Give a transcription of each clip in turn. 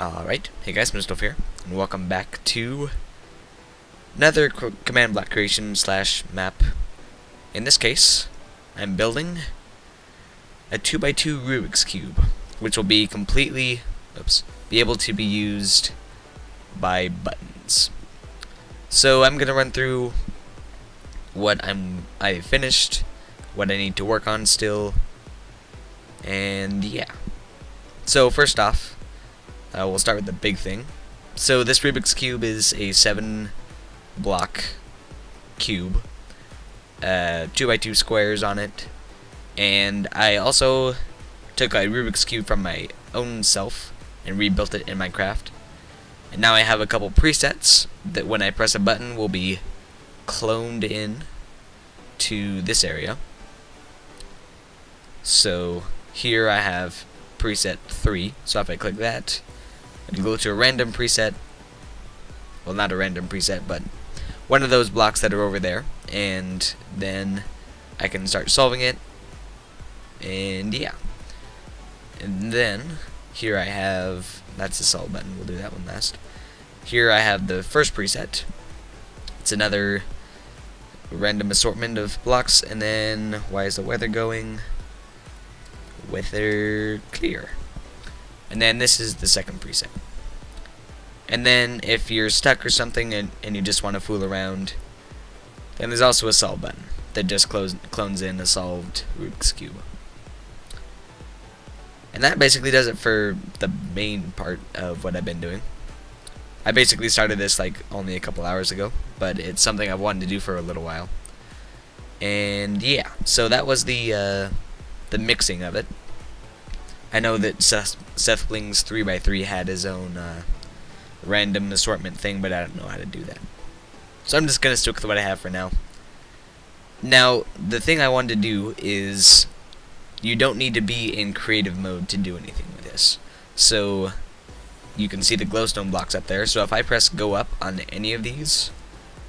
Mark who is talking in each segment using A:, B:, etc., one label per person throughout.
A: Alright, hey guys, Mr. here, and welcome back to another command block creation slash map. In this case, I'm building a 2x2 Rubik's Cube, which will be completely, be able to be used by buttons. So I'm gonna run through what I finished, what I need to work on still, and yeah. So first off, we'll start with the big thing. So this Rubik's Cube is a 7-block cube, 2x2 squares on it, and I also took a Rubik's Cube from my own self and rebuilt it in Minecraft. And now I have a couple presets that when I press a button will be cloned in to this area. So here I have preset 3, so if I click that, I can go to a random preset, well, not a random preset, but one of those blocks that are over there, and then I can start solving it, and yeah. And then here I have, that's the solve button, we'll do that one last. Here I have the first preset. It's another random assortment of blocks, and then why is the weather going? Weather clear. And then this is the second preset. And then if you're stuck or something and you just want to fool around, then there's also a solve button that just clones in a solved Rubik's Cube. And that basically does it for the main part of what I've been doing. I basically started this like only a couple hours ago, but it's something I've wanted to do for a little while. And yeah, so that was the mixing of it. I know that Seth Bling's 3x3 had his own random assortment thing, but I don't know how to do that. So I'm just going to stick with what I have for now. Now, the thing I wanted to do is you don't need to be in creative mode to do anything with this. So you can see the glowstone blocks up there. So if I press go up on any of these,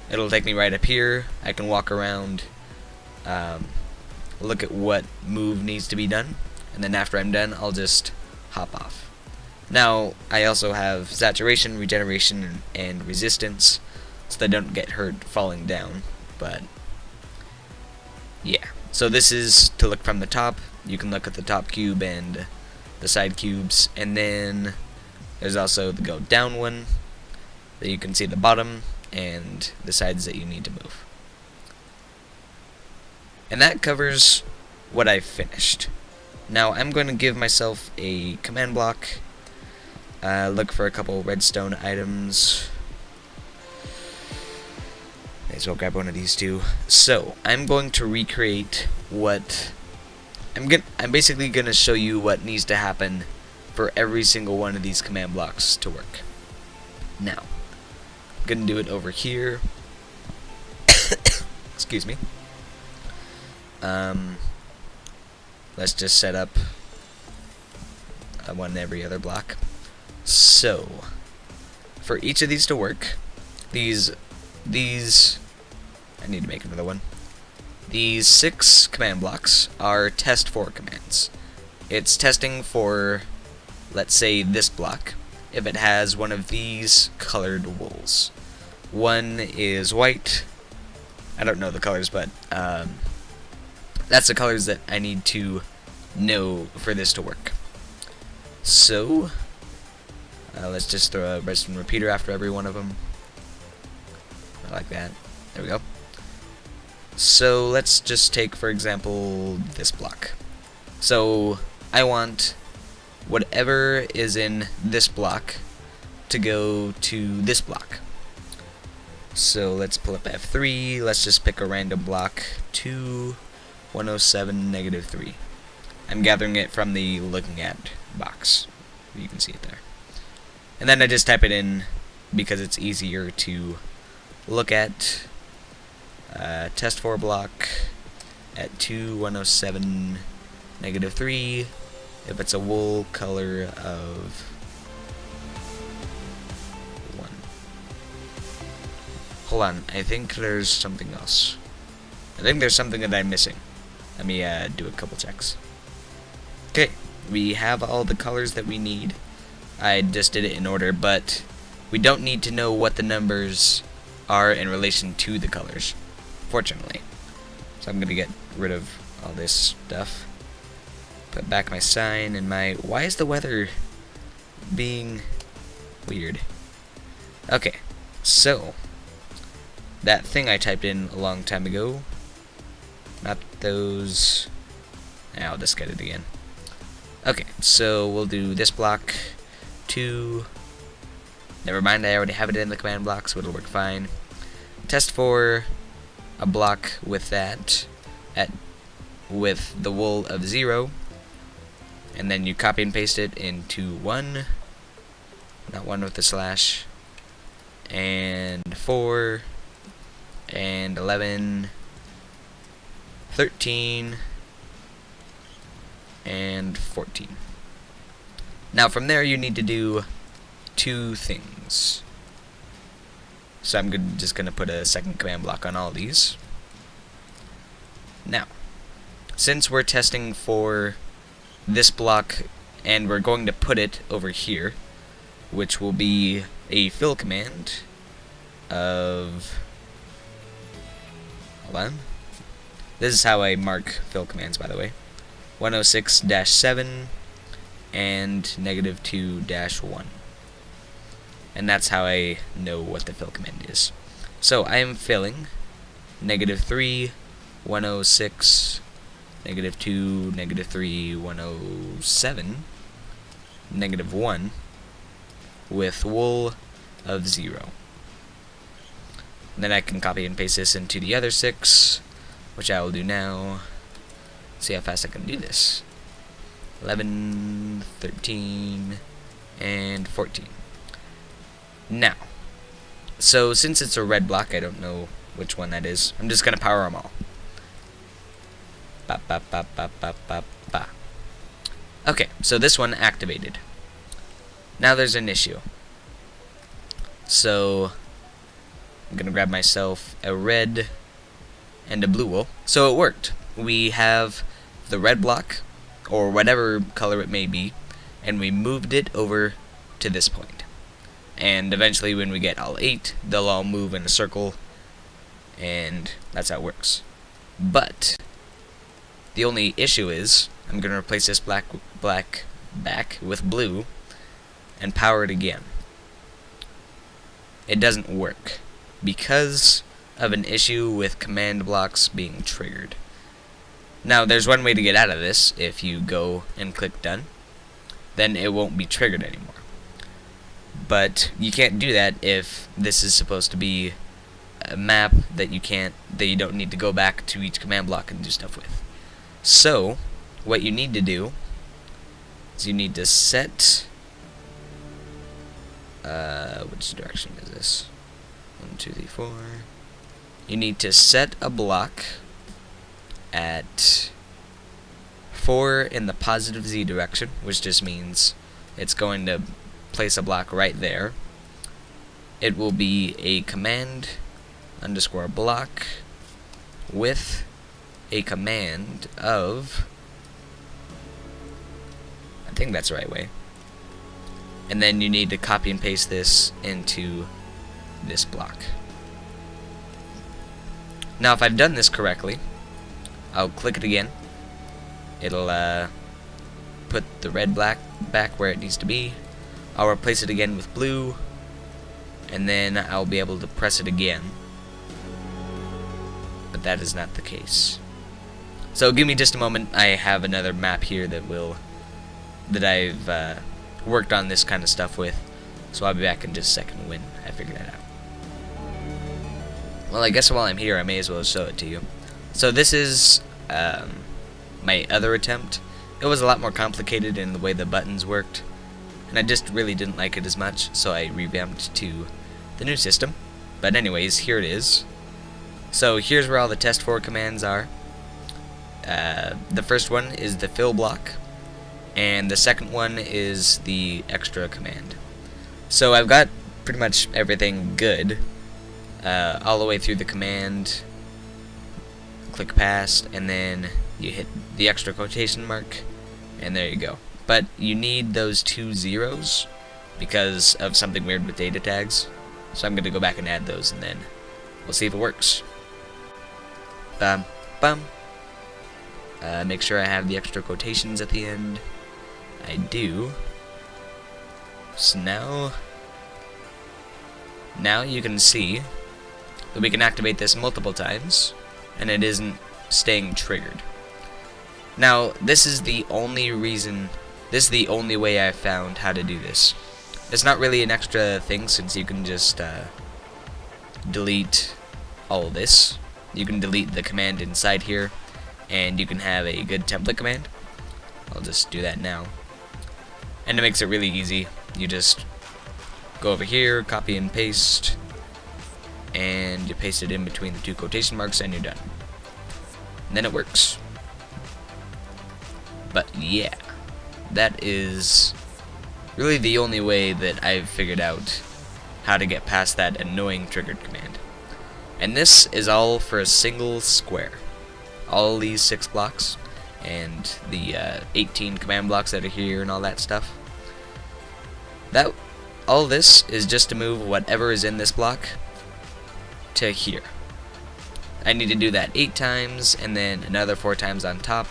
A: it'll take me right up here. I can walk around, look at what move needs to be done, and then after I'm done, I'll just hop off. Now, I also have saturation, regeneration, and resistance, so that I don't get hurt falling down, but yeah. So this is to look from the top. You can look at the top cube and the side cubes, and then there's also the go down one, that you can see the bottom, and the sides that you need to move. And that covers what I've finished. Now I'm going to give myself a command block, look for a couple redstone items. May as well grab one of these two. So I'm going to recreate what I'm basically going to show you what needs to happen for every single one of these command blocks to work. Now I'm going to do it over here. Excuse me. Let's just set up one every other block. So, for each of these to work, these, I need to make another one. These 6 command blocks are test for commands. It's testing for, let's say, this block, if it has one of these colored wools. One is white. I don't know the colors, but that's the colors that I need to know for this to work. So, let's just throw a redstone repeater after every one of them. I like that. There we go. So, let's just take, for example, this block. So, I want whatever is in this block to go to this block. So, let's pull up F3. Let's just pick a random block, 2, 107, -3. I'm gathering it from the looking at box. You can see it there. And then I just type it in because it's easier to look at. Test for block at 2, 107, -3. If it's a wool color of 1. Hold on, I think there's something else. I think there's something that I'm missing. Let me do a couple checks. Okay, we have all the colors that we need I just did it in order, but we don't need to know what the numbers are in relation to the colors, fortunately. So I'm gonna get rid of all this stuff. Put back my sign and my... Why is the weather being weird? Okay, so that thing I typed in a long time ago, not those... I'll just get it again. Okay, so we'll do this block, 2, never mind, I already have it in the command block, so it'll work fine. Test for a block with that, with the wool of 0, and then you copy and paste it into 1, not 1 with the slash, and 4, and 11, 13, and 14. Now from there you need to do 2 things. So I'm just going to put a second command block on all these. Now, since we're testing for this block and we're going to put it over here, which will be a fill command of... Hold on. This is how I mark fill commands, by the way. 106-7 and -2-1. And that's how I know what the fill command is. So I am filling -3, 106, -2, -3, 107, -1 with wool of 0. And then I can copy and paste this into the other 6, which I will do now. See how fast I can do this. 11, 13, and 14. Now, so since it's a red block, I don't know which one that is. I'm just gonna power them all. Ba, ba, ba, ba, ba, ba, ba. Okay, so this one activated. Now there's an issue. So I'm gonna grab myself a red and a blue wool. So it worked. We have the red block, or whatever color it may be, and we moved it over to this point. And eventually when we get all 8, they'll all move in a circle, and that's how it works. But the only issue is I'm going to replace this black back with blue and power it again. It doesn't work because of an issue with command blocks being triggered. Now there's one way to get out of this. If you go and click done, then it won't be triggered anymore. But you can't do that if this is supposed to be a map that you don't need to go back to each command block and do stuff with. So what you need to do is you need to set which direction is this? 1, 2, 3, 4. You need to set a block at 4 in the positive Z direction, which just means it's going to place a block right there. It will be a command underscore block with a command of, I think that's the right way. And then you need to copy and paste this into this block. Now if I've done this correctly, I'll click it again. It'll put the red black back where it needs to be. I'll replace it again with blue, and then I'll be able to press it again. But that is not the case. So give me just a moment. I have another map here that I've worked on this kind of stuff with. So I'll be back in just a second when I figure that out. Well, I guess while I'm here, I may as well show it to you. So this is my other attempt. It was a lot more complicated in the way the buttons worked, and I just really didn't like it as much, so I revamped to the new system. But anyways, here it is. So here's where all the test for commands are. The first one is the fill block, and the second one is the extra command. So I've got pretty much everything good all the way through the command. Click past, and then you hit the extra quotation mark, and there you go. But you need those 2 zeros because of something weird with data tags. So I'm going to go back and add those, and then we'll see if it works. Bum, bum. Make sure I have the extra quotations at the end. I do. So now you can see that we can activate this multiple times, and it isn't staying triggered. Now, this is the only way I've found how to do this. It's not really an extra thing, since you can just delete all this. You can delete the command inside here, and you can have a good template command. I'll just do that now. And it makes it really easy. You just go over here, copy and paste, and you paste it in between the two quotation marks, and you're done. And then it works. But yeah, that is really the only way that I've figured out how to get past that annoying triggered command. And this is all for a single square. All these 6 blocks, and the 18 command blocks that are here and all that stuff. All this is just to move whatever is in this block to here. I need to do that 8 times, and then another 4 times on top.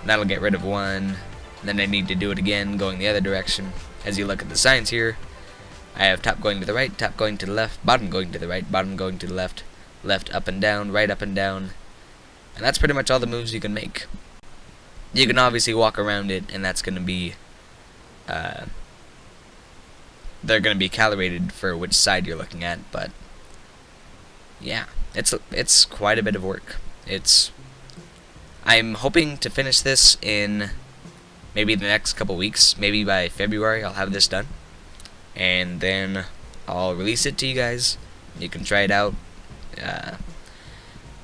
A: That'll get rid of 1. Then I need to do it again going the other direction. As you look at the signs here, I have top going to the right, top going to the left, bottom going to the right, bottom going to the left, left up and down, right up and down. And that's pretty much all the moves you can make. You can obviously walk around it, and that's going to be they're going to be calibrated for which side you're looking at, but yeah, it's quite a bit of work. I'm hoping to finish this in maybe the next couple weeks. Maybe by February I'll have this done, and then I'll release it to you guys. You can try it out.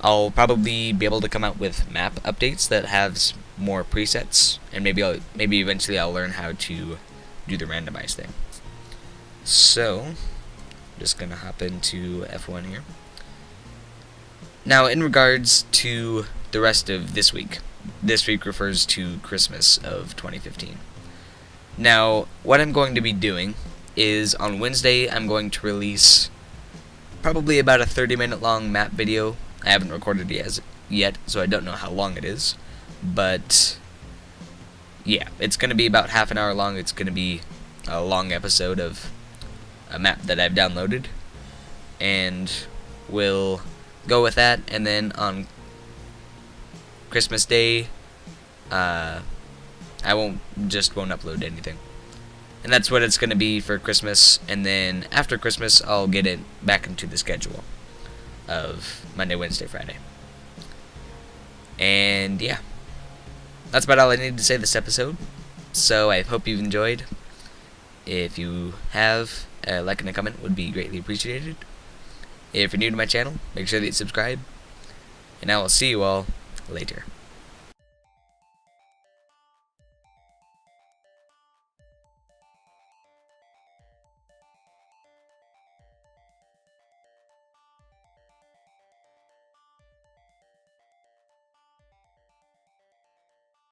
A: I'll probably be able to come out with map updates that have more presets, and maybe eventually I'll learn how to do the randomized thing. So, I'm just gonna hop into F1 here. Now, in regards to the rest of this week refers to Christmas of 2015. Now, what I'm going to be doing is on Wednesday I'm going to release probably about a 30-minute long map video. I haven't recorded it yet, so I don't know how long it is, but yeah, it's going to be about half an hour long. It's going to be a long episode of a map that I've downloaded, and we'll go with that. And then on Christmas Day, I won't upload anything, and that's what it's going to be for Christmas. And then after Christmas, I'll get it back into the schedule of Monday, Wednesday, Friday. And yeah, that's about all I needed to say this episode. So I hope you've enjoyed. If you have, a like and a comment would be greatly appreciated. If you're new to my channel, make sure that you subscribe, and I will see you all later.